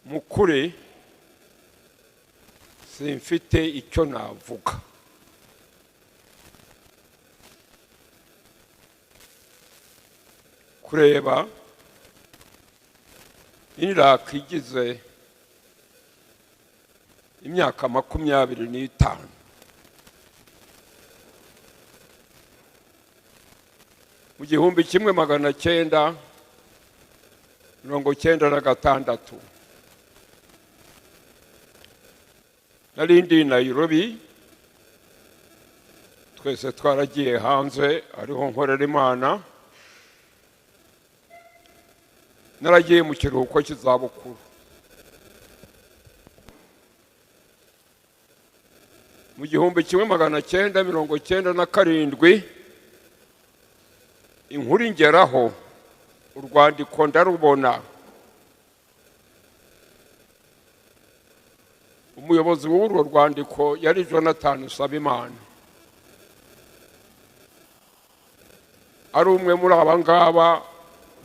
mukuri simfite icyo navuga kureba Iraq igize imyaka 25 mu 1996 narindi Nairobi twese twaragiye hanze ariho nkorera Imana naragiye mu kiruhuko cy'izabukuru mu 1997 inkuru ingeraho urwandiko ndarubona umuyobozi w'uru rwandiko yari Jonathan Sabimana ari umwe muri abangaba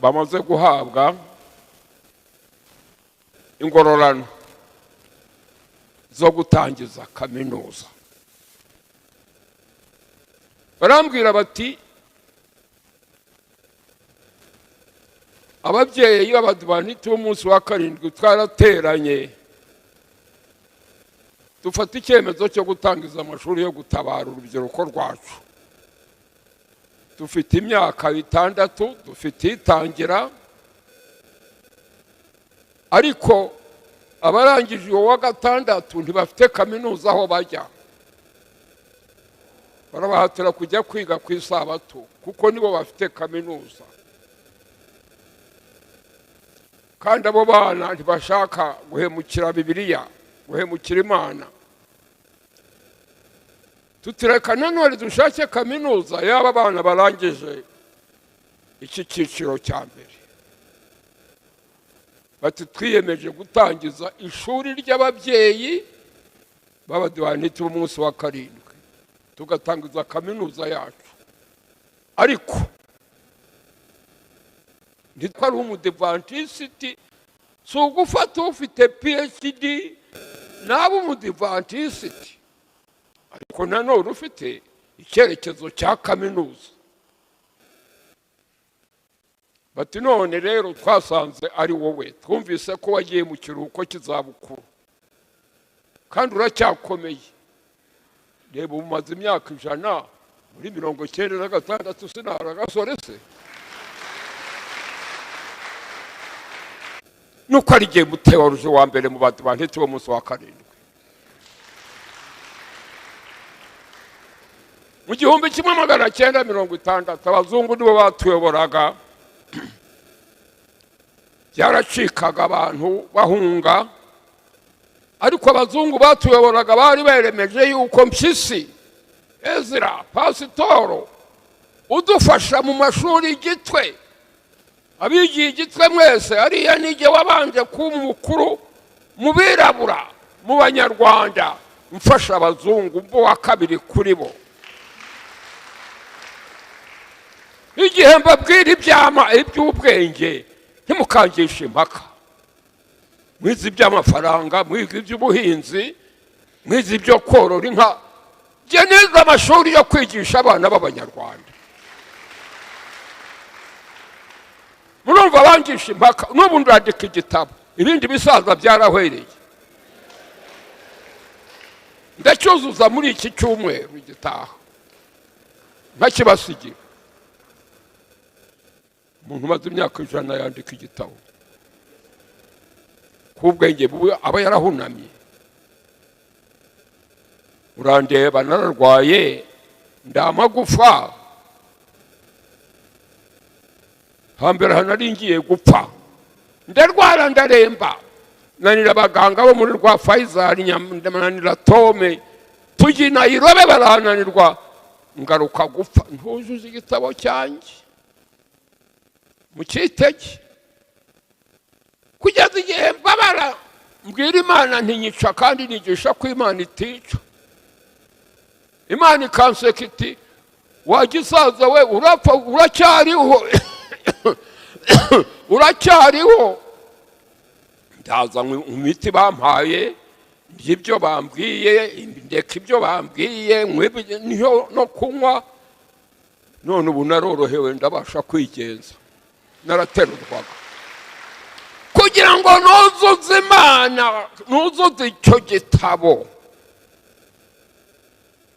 bamaze guhabwa ingororano zo gutangiza kaminuza barambwira bati ababyeyi b'abadivantiste b'umunsi wa karindwi twarateranye dufata icyemezo cyo gutangiza amashuri yo gutabara urubyiruko rwacu dufite imyaka 6 dufite itangira ariko abarangije uwa gatandatu ntibafite kaminuza aho bajya barabahatira kujya kwiga ku isabato kuko nibo bafite kaminuza kandi abo bana ntibashaka guhemukira Bibiliya guhemukira Imana tutireka nanone dushake kaminuza yaba bana barangije iki cyiciro cya mbere bati twiyemeje gutangiza ishuri ry'ababyeyi b'abadivantiste b'umunsi wa karindwi tugatangiza kaminuza yacu ariko ntitwari umudivantiste si ugufata ufite PhD nabo umudivantiste ariko nanone ufite icyerekezo cya kaminuza bati none rero twasanze ari wowe twumvise ko wagiye mu kiruhuko cy'izabukuru kandi uracyakomeye reba umaze imyaka 100 muri 96 sinara gasore se nuko ari giye muteoruje wa mbere mu badivantiste b'umunsi wa karindwi mu 1960 abazungu nibo batuyoboraga byaracikaga abantu bahunga ariko abazungu batuyoboraga bari beremeje yuko mpyisi Ezira pasitoro udufasha mu mashuri Gitwe abigiye Gitwe mwese ariya nige wabanje kuba umukuru mu birabura mu banyarwanda mfasha abazungu mbo wa kabiri kuri bo igihe mbabwira iby'ubwenge ntimukangisha impaka mwize iby'amafaranga mwize iby'ubuhinzi mwize ibyo korora inka geneza amashuri yo kwigisha abana b'abanyarwanda murumva bangisha impaka n'ubu ndandika igitabo ibindi bisaza byarahwereye ndacyuzuza muri iki cyumweru gitaha ntakibasigira umuntu umaze imyaka 100 yandika igitabo kubwenge buwe aba yarahunamye urandeba nararwaye ndamagufa hambere hanaringiye gupfa ndarwara ndaremba nanira abaganga bo muri rwa Faisal nyanira Tome tugina irobe barananirwa ngaruka gupfa ntuzuze igitabo cyanjye mukitege kugeza igihe mbabara mbwira Imana ntinyica kandi nigisha ko Imana itica Imana ikanseka iti wagisaza we urapfa uracyariho ndazanywe imiti bampaye ibyo bambwiye ndeka ibyo bambwiye niho no kunywa none ubu narorohewe ndabasha kwigenza naraterurwaga kugira ngo nuzuze Imana nuzuze icyo gitabo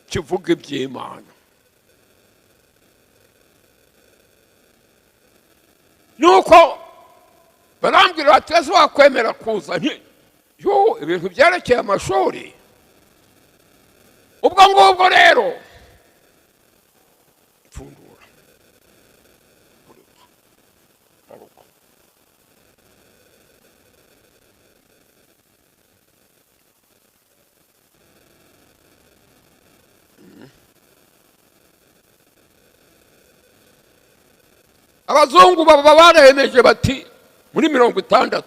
kivuga iby'Imana nuko barambwira bati ese wakwemera kuza yo ibintu byerekeye amashuri ubwo ngubwo rero pfundura abazungu baba baremeje bati muri 60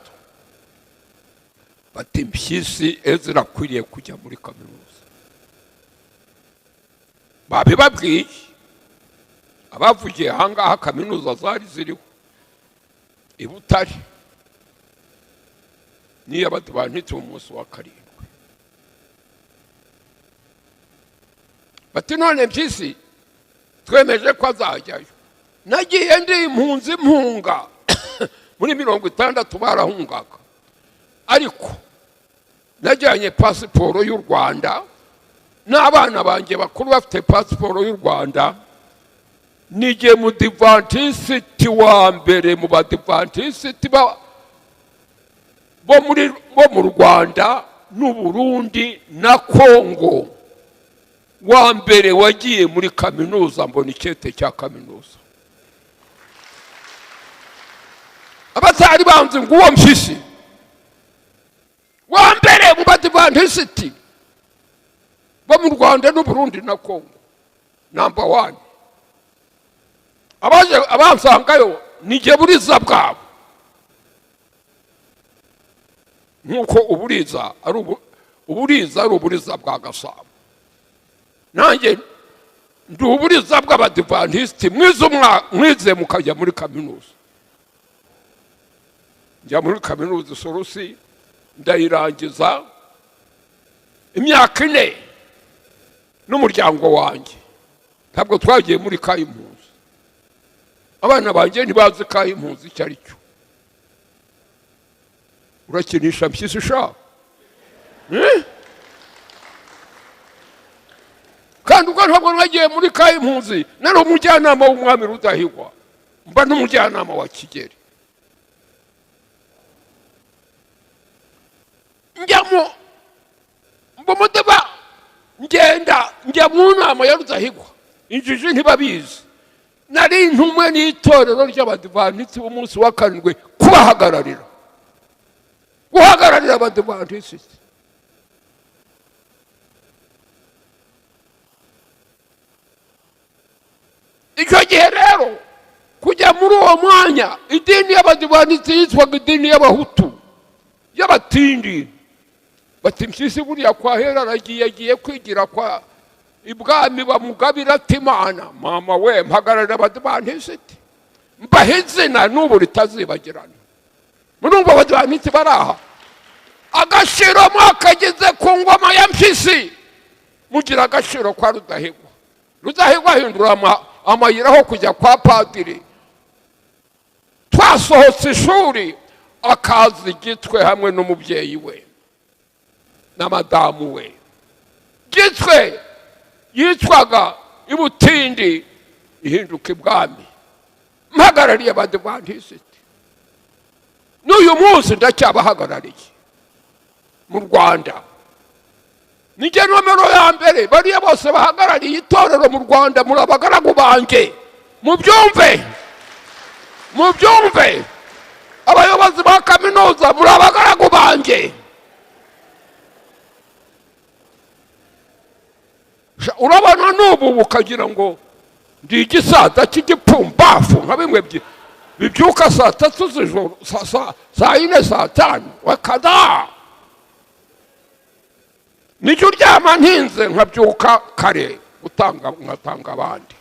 bati mpyisi Ezira akwiriye kujya muri kaminuza babibabwiye abavugiye ahangaha kaminuza zari ziriho i Butare niyo abadivantiste umunsi wa 7 bati none mpyisi twemeje ko azajyayo nagiye ndi impunzi mpunga muri 60 barahungaga ariko najyanye pasiporo y'u Rwanda n'abana banjye bakuru bafite pasiporo y'u Rwanda nije mu Adventiste wa mbere mu Adventiste bo mu Rwanda n'u Burundi na Kongo wa mbere wagiye muri kaminuza mbona icyete cya kaminuza abatari banze ngo uwo mpyisi wa mbere mu Adventiste bo mu Rwanda n'u Burundi na Kongo number 1 abaje abansangayo nije buriza bwabo nkuko uburiza ari uburiza bwa Gasabo nanjye nduburiza bw'Abadventiste mwize mukajya muri kaminuza njya muri kaminuza Sorusi ndayirangiza imyaka 4 n'umuryango wanjye ntabwo twagiye muri kayimpuzi abana banjye ntibazi kayimpuzi icyo ari cyo urakinisha mpyisi sha kandi ubwo ntabwo nagiye muri kayimpuzi nari umujyanama w'umwami Rudahigwa mba n'umujyanama wa Kigeli mbomodeba njya mu nama ya Rudahigwa injiji ntibabizi nari intumwe n'itorero ry'Abadventiste b'umunsi wa 7 kubahagararira guhagararira Abadventiste icyo gihe rero kujya muri uwo mwanya idini y'Abadventiste yitwaga idini y'Abahutu y'Abatindi bati mpyisi buriya kwa Hera agiye kwigira kwa ibwami bamugabira ati Imana mama we mpagararira Abadventiste mbahizina n'ubu ritazibagirana murumva Abadventiste baraha agashiro mwakageze ku ngoma ya mpyisi mugira agashiro kwa Rudahigwa ahindura amayira ho kujya kwa padiri twasohotse ishuri akazi Gitwe hamwe n'umubyeyi we na madamu we Gitwe yitwaga Ibutindi ihinduka ibwami mpagarariye Abadventiste n'uyu munsi ndacyabahagarariye mu Rwanda nije nomero ya mbere bariya bose bahagarariye itorero mu Rwanda muri abagaragu banjye mubyumve abayobozi ba kaminuza muri abagaragu banjye urabona n'ubu bukagira ngo ndi igisata cy'igipumbafu nka bimwe bibyuka saa 3 z'ijoro saa 4 saa 5 wakada nicyo ryama ntinze nkabyuka kare nkatanga abandi